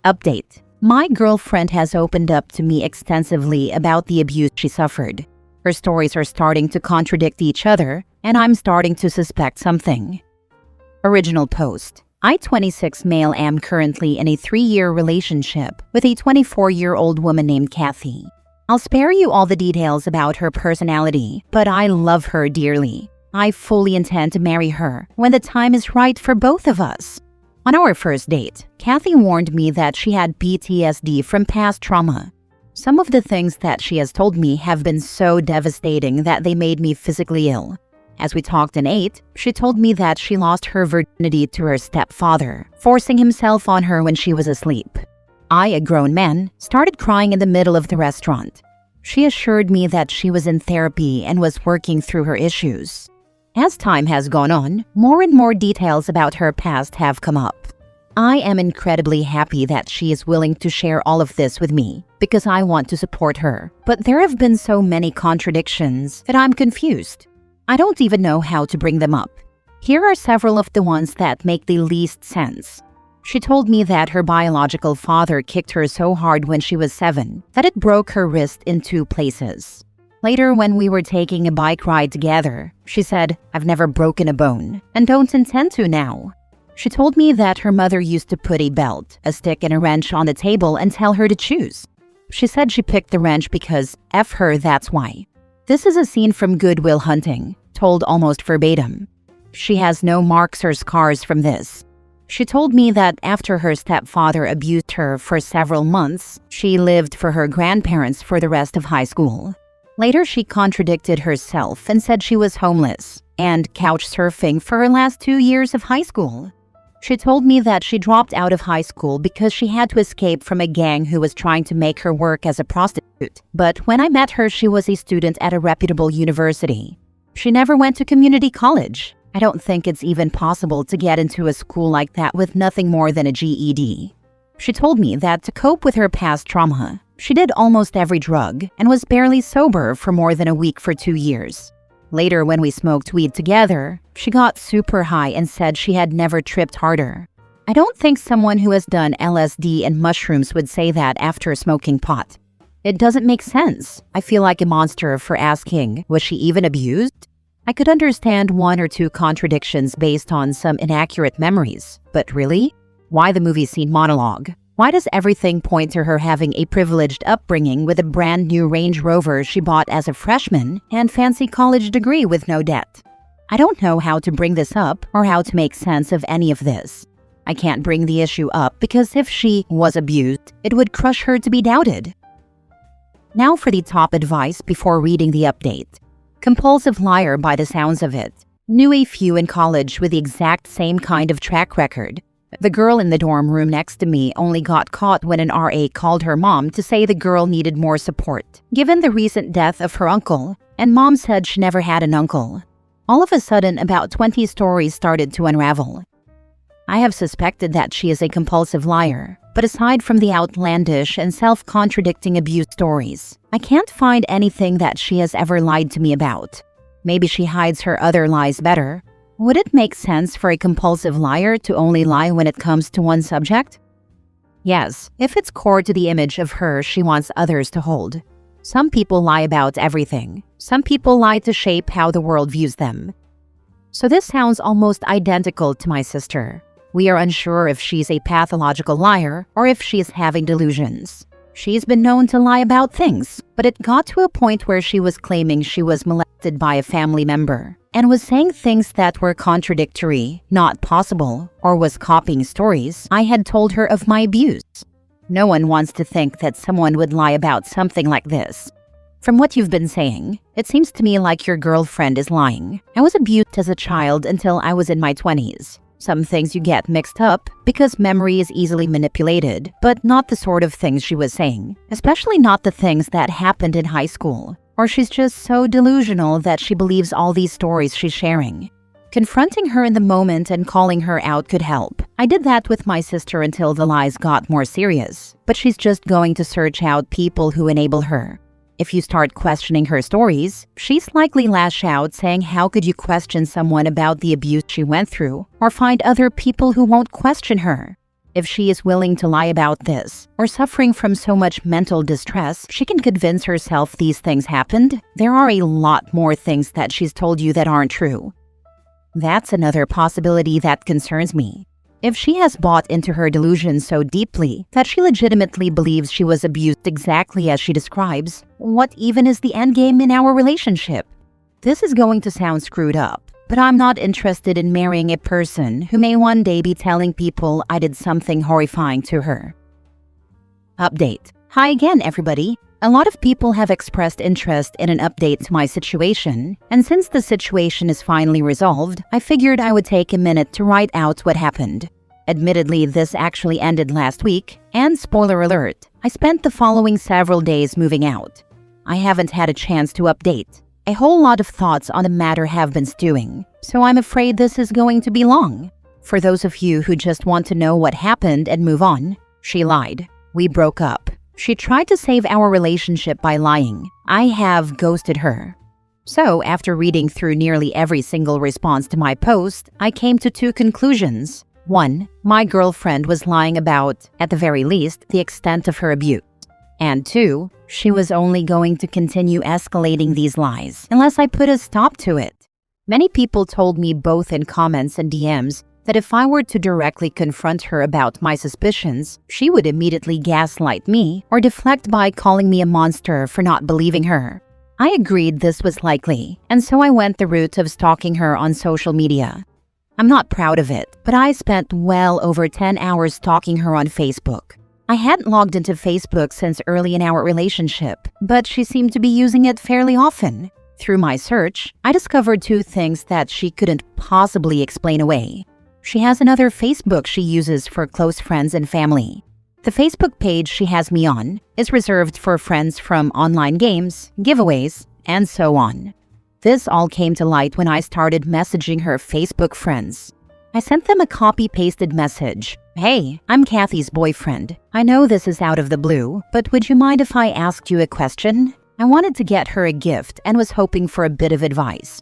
Update. My girlfriend has opened up to me extensively about the abuse she suffered. Her stories are starting to contradict each other, and I'm starting to suspect something. Original post. I, 26 male, am currently in a 3-year relationship with a 24-year-old woman named Kathy. I'll spare you all the details about her personality, but I love her dearly. I fully intend to marry her when the time is right for both of us. On our first date, Kathy warned me that she had PTSD from past trauma. Some of the things that she has told me have been so devastating that they made me physically ill. As we talked and ate, she told me that she lost her virginity to her stepfather, forcing himself on her when she was asleep. I, a grown man, started crying in the middle of the restaurant. She assured me that she was in therapy and was working through her issues. As time has gone on, more and more details about her past have come up. I am incredibly happy that she is willing to share all of this with me because I want to support her. But there have been so many contradictions that I'm confused. I don't even know how to bring them up. Here are several of the ones that make the least sense. She told me that her biological father kicked her so hard when she was 7 that it broke her wrist in 2 places. Later, when we were taking a bike ride together, she said, "I've never broken a bone and don't intend to now." She told me that her mother used to put a belt, a stick, and a wrench on the table and tell her to choose. She said she picked the wrench because F her, that's why. This is a scene from Good Will Hunting, told almost verbatim. She has no marks or scars from this. She told me that after her stepfather abused her for several months, she lived for her grandparents for the rest of high school. Later, she contradicted herself and said she was homeless and couch surfing for her last 2 years of high school. She told me that she dropped out of high school because she had to escape from a gang who was trying to make her work as a prostitute. But when I met her, she was a student at a reputable university. She never went to community college. I don't think it's even possible to get into a school like that with nothing more than a GED. She told me that to cope with her past trauma, she did almost every drug and was barely sober for more than a week for 2 years. Later, when we smoked weed together, she got super high and said she had never tripped harder. I don't think someone who has done LSD and mushrooms would say that after smoking pot. It doesn't make sense. I feel like a monster for asking, was she even abused? I could understand 1 or 2 contradictions based on some inaccurate memories, but really? Why the movie scene monologue? Why does everything point to her having a privileged upbringing with a brand new Range Rover she bought as a freshman and fancy college degree with no debt? I don't know how to bring this up or how to make sense of any of this. I can't bring the issue up because if she was abused, it would crush her to be doubted. Now for the top advice before reading the update. Compulsive liar by the sounds of it. Knew a few in college with the exact same kind of track record. The girl in the dorm room next to me only got caught when an RA called her mom to say the girl needed more support, given the recent death of her uncle, and mom said she never had an uncle. All of a sudden, about 20 stories started to unravel. I have suspected that she is a compulsive liar, but aside from the outlandish and self-contradicting abuse stories, I can't find anything that she has ever lied to me about. Maybe she hides her other lies better. Would it make sense for a compulsive liar to only lie when it comes to one subject? Yes, if it's core to the image of her she wants others to hold. Some people lie about everything. Some people lie to shape how the world views them. So this sounds almost identical to my sister. We are unsure if she's a pathological liar or if she is having delusions. She's been known to lie about things, but it got to a point where she was claiming she was molested by a family member and was saying things that were contradictory, not possible, or was copying stories I had told her of my abuse. No one wants to think that someone would lie about something like this. From what you've been saying, it seems to me like your girlfriend is lying. I was abused as a child until I was in my 20s. Some things you get mixed up because memory is easily manipulated, but not the sort of things she was saying, especially not the things that happened in high school. Or she's just so delusional that she believes all these stories she's sharing. Confronting her in the moment and calling her out could help. I did that with my sister until the lies got more serious, but she's just going to search out people who enable her. If you start questioning her stories, she's likely lash out saying how could you question someone about the abuse she went through or find other people who won't question her. If she is willing to lie about this, or suffering from so much mental distress, she can convince herself these things happened. There are a lot more things that she's told you that aren't true. That's another possibility that concerns me. If she has bought into her delusion so deeply that she legitimately believes she was abused exactly as she describes, what even is the endgame in our relationship? This is going to sound screwed up, but I'm not interested in marrying a person who may one day be telling people I did something horrifying to her. Update. Hi again, everybody. A lot of people have expressed interest in an update to my situation, and since the situation is finally resolved, I figured I would take a minute to write out what happened. Admittedly, this actually ended last week, and spoiler alert, I spent the following several days moving out. I haven't had a chance to update. A whole lot of thoughts on the matter have been stewing, so I'm afraid this is going to be long. For those of you who just want to know what happened and move on, she lied. We broke up. She tried to save our relationship by lying. I have ghosted her. So, after reading through nearly every single response to my post, I came to two conclusions. 1. My girlfriend was lying about, at the very least, the extent of her abuse. And 2. She was only going to continue escalating these lies unless I put a stop to it. Many people told me both in comments and DMs that if I were to directly confront her about my suspicions, she would immediately gaslight me or deflect by calling me a monster for not believing her. I agreed this was likely, and so I went the route of stalking her on social media. I'm not proud of it, but I spent well over 10 hours stalking her on Facebook. I hadn't logged into Facebook since early in our relationship, but she seemed to be using it fairly often. Through my search, I discovered two things that she couldn't possibly explain away. She has another Facebook she uses for close friends and family. The Facebook page she has me on is reserved for friends from online games, giveaways, and so on. This all came to light when I started messaging her Facebook friends. I sent them a copy-pasted message. Hey, I'm Kathy's boyfriend. I know this is out of the blue, but would you mind if I asked you a question? I wanted to get her a gift and was hoping for a bit of advice.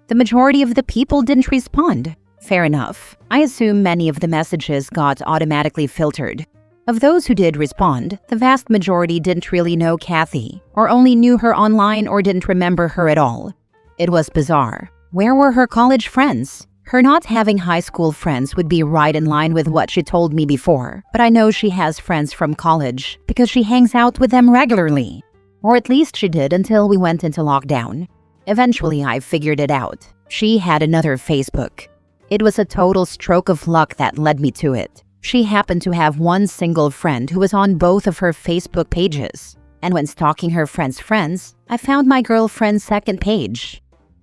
The majority of the people didn't respond. Fair enough. I assume many of the messages got automatically filtered. Of those who did respond, the vast majority didn't really know Kathy, or only knew her online or didn't remember her at all. It was bizarre. Where were her college friends? Her not having high school friends would be right in line with what she told me before, but I know she has friends from college because she hangs out with them regularly. Or at least she did until we went into lockdown. Eventually, I figured it out. She had another Facebook. It was a total stroke of luck that led me to it. She happened to have one single friend who was on both of her Facebook pages. And when stalking her friend's friends, I found my girlfriend's second page.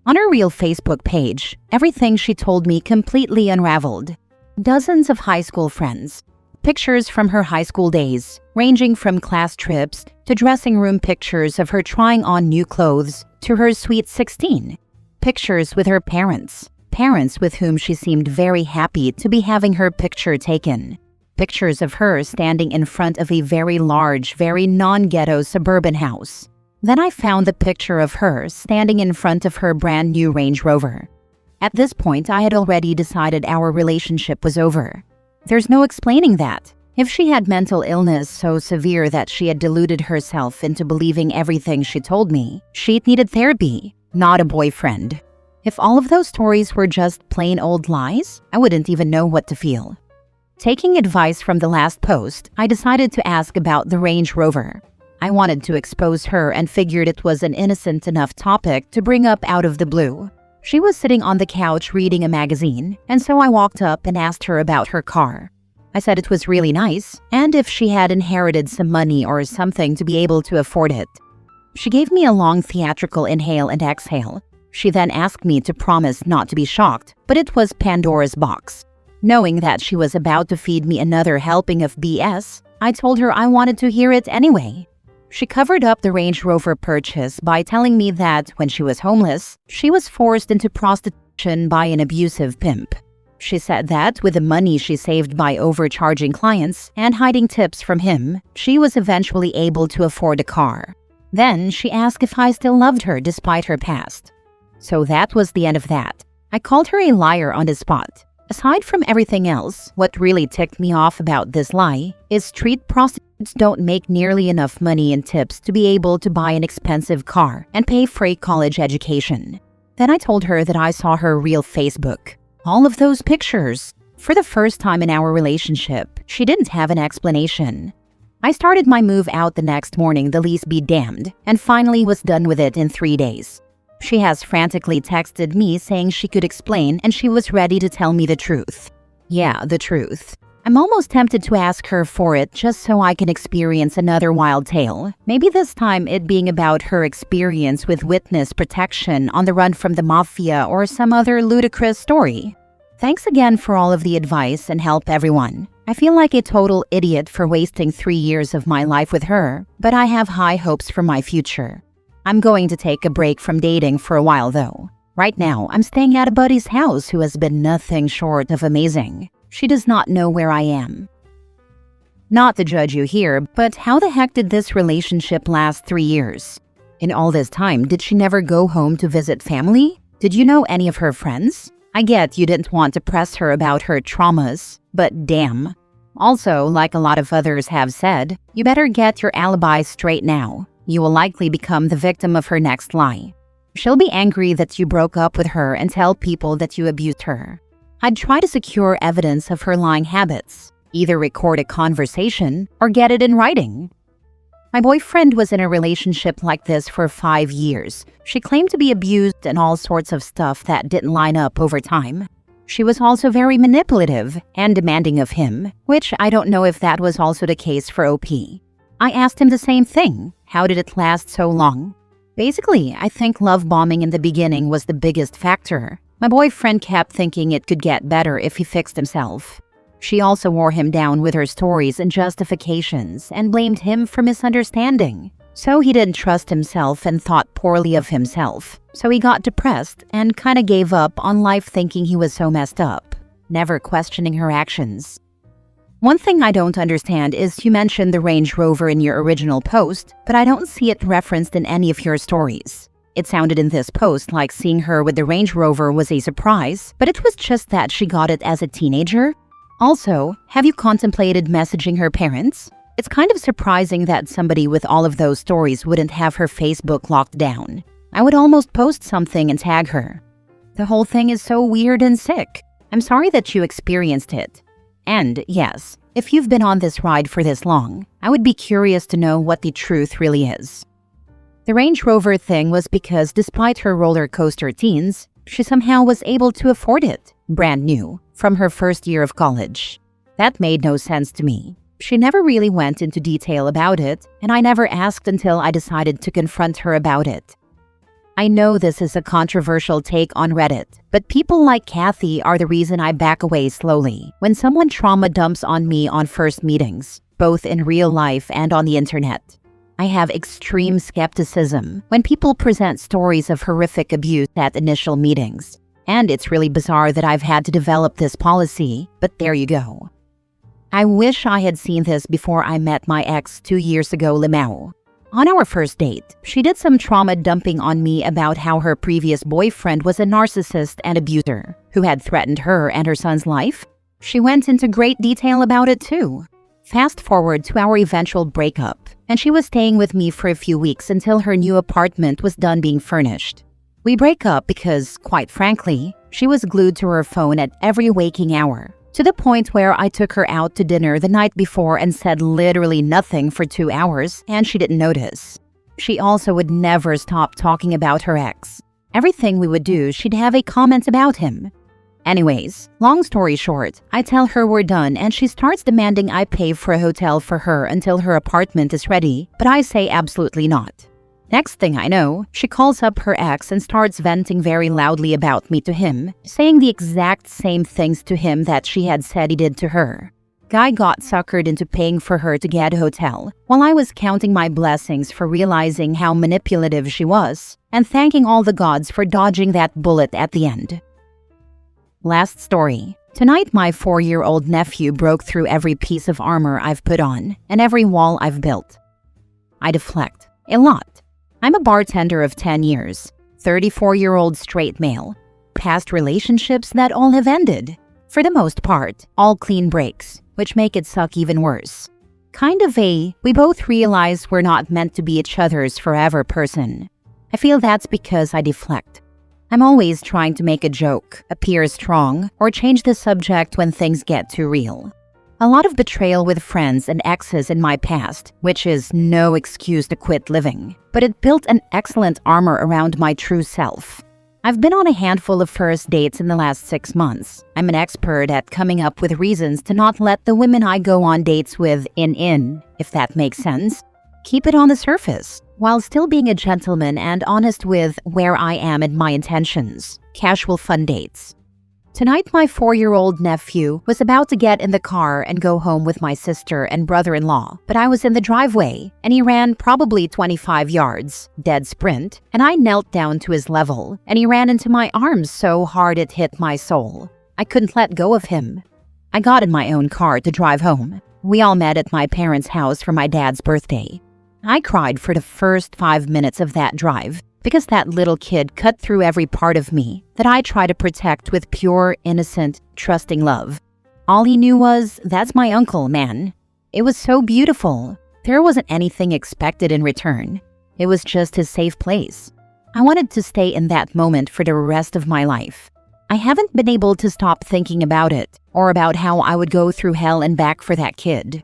On her real Facebook page, everything she told me completely unraveled. Dozens of high school friends. Pictures from her high school days, ranging from class trips to dressing room pictures of her trying on new clothes to her sweet 16. Pictures with her parents with whom she seemed very happy to be having her picture taken. Pictures of her standing in front of a very large, very non-ghetto suburban house. Then I found the picture of her standing in front of her brand new Range Rover. At this point, I had already decided our relationship was over. There's no explaining that. If she had mental illness so severe that she had deluded herself into believing everything she told me, she needed therapy, not a boyfriend. If all of those stories were just plain old lies, I wouldn't even know what to feel. Taking advice from the last post, I decided to ask about the Range Rover. I wanted to expose her and figured it was an innocent enough topic to bring up out of the blue. She was sitting on the couch reading a magazine, and so I walked up and asked her about her car. I said it was really nice, and if she had inherited some money or something to be able to afford it. She gave me a long theatrical inhale and exhale. She then asked me to promise not to be shocked, but it was Pandora's box. Knowing that she was about to feed me another helping of BS, I told her I wanted to hear it anyway. She covered up the Range Rover purchase by telling me that when she was homeless, she was forced into prostitution by an abusive pimp. She said that with the money she saved by overcharging clients and hiding tips from him, she was eventually able to afford a car. Then she asked if I still loved her despite her past. So that was the end of that. I called her a liar on the spot. Aside from everything else, what really ticked me off about this lie is street prostitutes don't make nearly enough money in tips to be able to buy an expensive car and pay for a college education. Then I told her that I saw her real Facebook. All of those pictures. For the first time in our relationship, she didn't have an explanation. I started my move out the next morning, the lease be damned, and finally was done with it in 3 days. She has frantically texted me saying she could explain and she was ready to tell me the truth. Yeah, the truth. I'm almost tempted to ask her for it just so I can experience another wild tale. Maybe this time it being about her experience with witness protection on the run from the mafia or some other ludicrous story. Thanks again for all of the advice and help, everyone. I feel like a total idiot for wasting 3 years of my life with her, but I have high hopes for my future. I'm going to take a break from dating for a while though. Right now, I'm staying at a buddy's house who has been nothing short of amazing. She does not know where I am. Not to judge you here, but how the heck did this relationship last 3 years? In all this time, did she never go home to visit family? Did you know any of her friends? I get you didn't want to press her about her traumas, but damn. Also, like a lot of others have said, you better get your alibi straight now. You will likely become the victim of her next lie. She'll be angry that you broke up with her and tell people that you abused her. I'd try to secure evidence of her lying habits, either record a conversation or get it in writing. My boyfriend was in a relationship like this for 5 years. She claimed to be abused and all sorts of stuff that didn't line up over time. She was also very manipulative and demanding of him, which I don't know if that was also the case for OP. I asked him the same thing. How did it last so long? Basically, I think love bombing in the beginning was the biggest factor. My boyfriend kept thinking it could get better if he fixed himself. She also wore him down with her stories and justifications and blamed him for misunderstanding. So he didn't trust himself and thought poorly of himself. So he got depressed and kinda gave up on life thinking he was so messed up, never questioning her actions. One thing I don't understand is you mentioned the Range Rover in your original post, but I don't see it referenced in any of your stories. It sounded in this post like seeing her with the Range Rover was a surprise, but it was just that she got it as a teenager. Also, have you contemplated messaging her parents? It's kind of surprising that somebody with all of those stories wouldn't have her Facebook locked down. I would almost post something and tag her. The whole thing is so weird and sick. I'm sorry that you experienced it. And yes, if you've been on this ride for this long, I would be curious to know what the truth really is. The Range Rover thing was because despite her roller coaster teens, she somehow was able to afford it, brand new, from her first year of college. That made no sense to me. She never really went into detail about it, and I never asked until I decided to confront her about it. I know this is a controversial take on Reddit, but people like Kathy are the reason I back away slowly when someone trauma dumps on me on first meetings, both in real life and on the internet. I have extreme skepticism when people present stories of horrific abuse at initial meetings. And it's really bizarre that I've had to develop this policy, but there you go. I wish I had seen this before I met my ex 2 years ago, Limao. On our first date, she did some trauma dumping on me about how her previous boyfriend was a narcissist and abuser who had threatened her and her son's life. She went into great detail about it too. Fast forward to our eventual breakup, and she was staying with me for a few weeks until her new apartment was done being furnished. We break up because, quite frankly, she was glued to her phone at every waking hour, to the point where I took her out to dinner the night before and said literally nothing for 2 hours, and she didn't notice. She also would never stop talking about her ex. Everything we would do, she'd have a comment about him. Anyways, long story short, I tell her we're done and she starts demanding I pay for a hotel for her until her apartment is ready, but I say absolutely not. Next thing I know, she calls up her ex and starts venting very loudly about me to him, saying the exact same things to him that she had said he did to her. Guy got suckered into paying for her to get a hotel, while I was counting my blessings for realizing how manipulative she was, and thanking all the gods for dodging that bullet at the end. Last story. Tonight, my 4-year-old nephew broke through every piece of armor I've put on and every wall I've built. I deflect. A lot. I'm a bartender of 10 years, 34-year-old straight male. Past relationships that all have ended. For the most part, all clean breaks, which make it suck even worse. Kind of a, we both realize we're not meant to be each other's forever person. I feel that's because I deflect. I'm always trying to make a joke, appear strong, or change the subject when things get too real. A lot of betrayal with friends and exes in my past, which is no excuse to quit living, but it built an excellent armor around my true self. I've been on a handful of first dates in the last 6 months. I'm an expert at coming up with reasons to not let the women I go on dates with in, if that makes sense. Keep it on the surface, while still being a gentleman and honest with where I am and my intentions. Casual fun dates. Tonight, my 4-year-old nephew was about to get in the car and go home with my sister and brother-in-law, but I was in the driveway, and he ran probably 25 yards, dead sprint, and I knelt down to his level, and he ran into my arms so hard it hit my soul. I couldn't let go of him. I got in my own car to drive home. We all met at my parents' house for my dad's birthday. I cried for the first 5 minutes of that drive, because that little kid cut through every part of me that I try to protect with pure, innocent, trusting love. All he knew was, that's my uncle, man. It was so beautiful. There wasn't anything expected in return. It was just his safe place. I wanted to stay in that moment for the rest of my life. I haven't been able to stop thinking about it, or about how I would go through hell and back for that kid.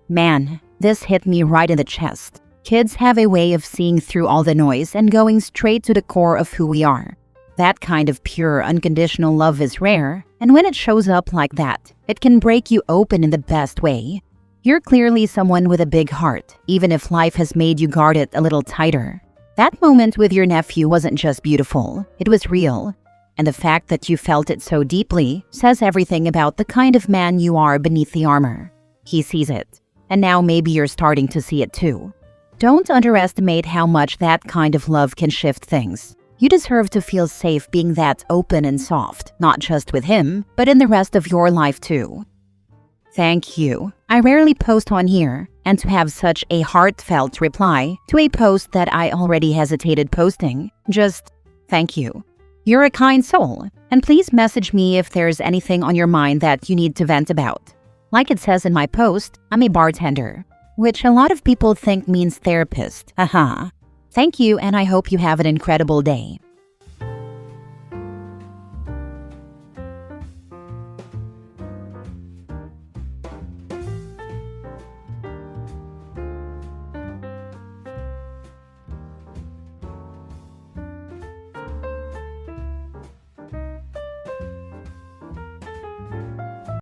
Man, this hit me right in the chest. Kids have a way of seeing through all the noise and going straight to the core of who we are. That kind of pure, unconditional love is rare, and when it shows up like that, it can break you open in the best way. You're clearly someone with a big heart, even if life has made you guard it a little tighter. That moment with your nephew wasn't just beautiful, it was real. And the fact that you felt it so deeply says everything about the kind of man you are beneath the armor. He sees it, and now maybe you're starting to see it too. Don't underestimate how much that kind of love can shift things. You deserve to feel safe being that open and soft, not just with him, but in the rest of your life too. Thank you. I rarely post on here, and to have such a heartfelt reply to a post that I already hesitated posting, just thank you. You're a kind soul, and please message me if there's anything on your mind that you need to vent about. Like it says in my post, I'm a bartender, which a lot of people think means therapist. Thank you, and I hope you have an incredible day.